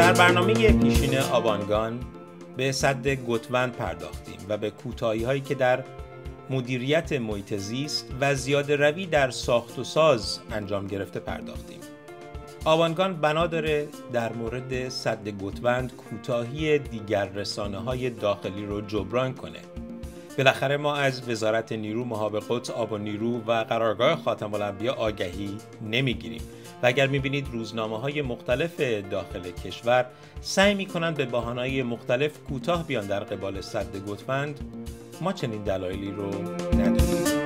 در برنامه پیشین آبانگان به سد گوتوند پرداختیم و به کوتاهی‌هایی که در مدیریت محیط زیست و زیاده روی در ساخت و ساز انجام گرفته پرداختیم. آبانگان بنا داره در مورد سد گوتوند کوتاهی دیگر رسانه‌های داخلی رو جبران کنه. بالاخره ما از وزارت نیرو، مهاب قدس آب و نیرو و قرارگاه خاتم الانبیا آگهی نمیگیریم و اگر میبینید روزنامه‌های مختلف داخل کشور سعی میکنند به بهانه‌های مختلف کوتاه بیان در قبال سد گوتوند، ما چنین دلایلی رو نداریم.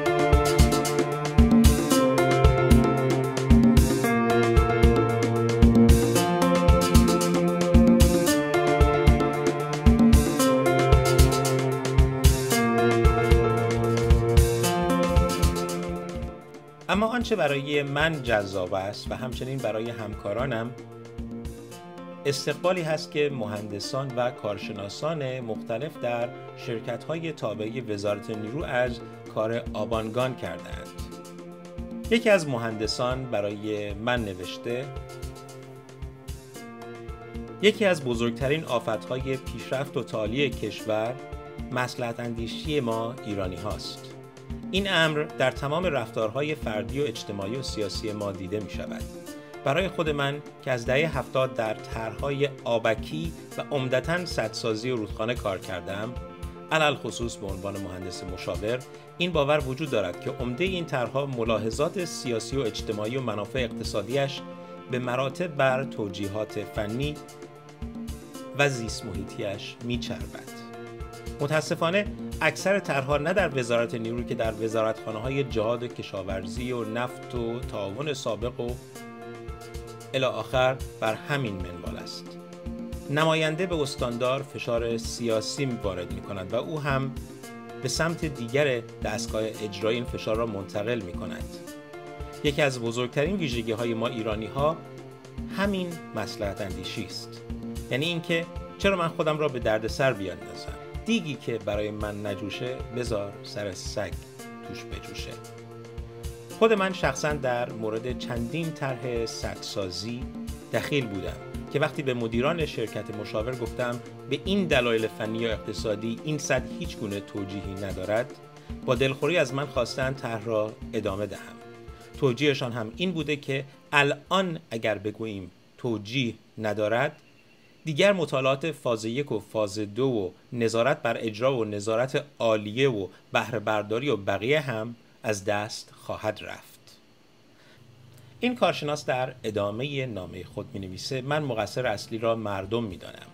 اما آنچه برای من جذاب است و همچنین برای همکارانم استقبالی هست که مهندسان و کارشناسان مختلف در شرکت‌های تابع وزارت نیرو از کار آبانگان کردند. یکی از مهندسان برای من نوشته: یکی از بزرگترین آفت‌های پیشرفت و تعالی کشور مصلحت اندیشی ما ایرانی هاست. این امر در تمام رفتارهای فردی و اجتماعی و سیاسی ما دیده می شود. برای خود من که از دهه 70 در طرح‌های آبکی و عمدتاً سدسازی و رودخانه کار کردم، علل خصوص به عنوان مهندس مشاور، این باور وجود دارد که عمده این طرح‌ها ملاحظات سیاسی و اجتماعی و منافع اقتصادیش به مراتب بر توجیهات فنی و زیست محیطیش می‌چربد. متاسفانه اکثر طرح‌ها نه در وزارت نیرو که در وزارتخانه‌های جهاد و کشاورزی و نفت و تعاون سابق و الی آخر بر همین منوال است. نماینده به استاندار فشار سیاسی وارد می‌کند و او هم به سمت دیگر دستگاه اجرایی این فشار را منتقل می‌کند. یکی از بزرگترین ویژگی‌های ما ایرانی‌ها همین مصلحت اندیشی است. یعنی اینکه چرا من خودم را به دردسر بیاندازم؟ دیگی که برای من نجوشه بذار سر سگ توش بجوشه. خود من شخصا در مورد چندین طرح سدسازی دخیل بودم که وقتی به مدیران شرکت مشاور گفتم به این دلایل فنی و اقتصادی این سد هیچ گونه توجیهی ندارد، با دلخوری از من خواستند طرح را ادامه دهم. توجیهشان هم این بوده که الان اگر بگوییم توجیه ندارد، دیگر مطالعات فاز 1 و فاز 2 و نظارت بر اجرا و نظارت عالیه و بهره برداری و بقیه هم از دست خواهد رفت. این کارشناس در ادامه نامه خود می‌نویسه: من مقصر اصلی را مردم می‌دانم.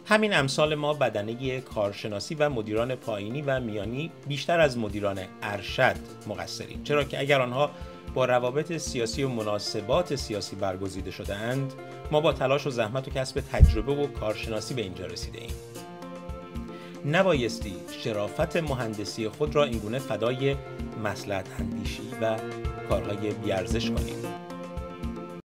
همین امثال ما بدنه کارشناسی و مدیران پایینی و میانی بیشتر از مدیران ارشد مقصریم، چرا که اگر آنها با روابط سیاسی و مناسبات سیاسی برگزیده شده اند، ما با تلاش و زحمت و کسب تجربه و کارشناسی به اینجا رسیده ایم. نبایستی شرافت مهندسی خود را اینگونه فدای مصلحت اندیشی و کارهای بی‌ارزش کنیم.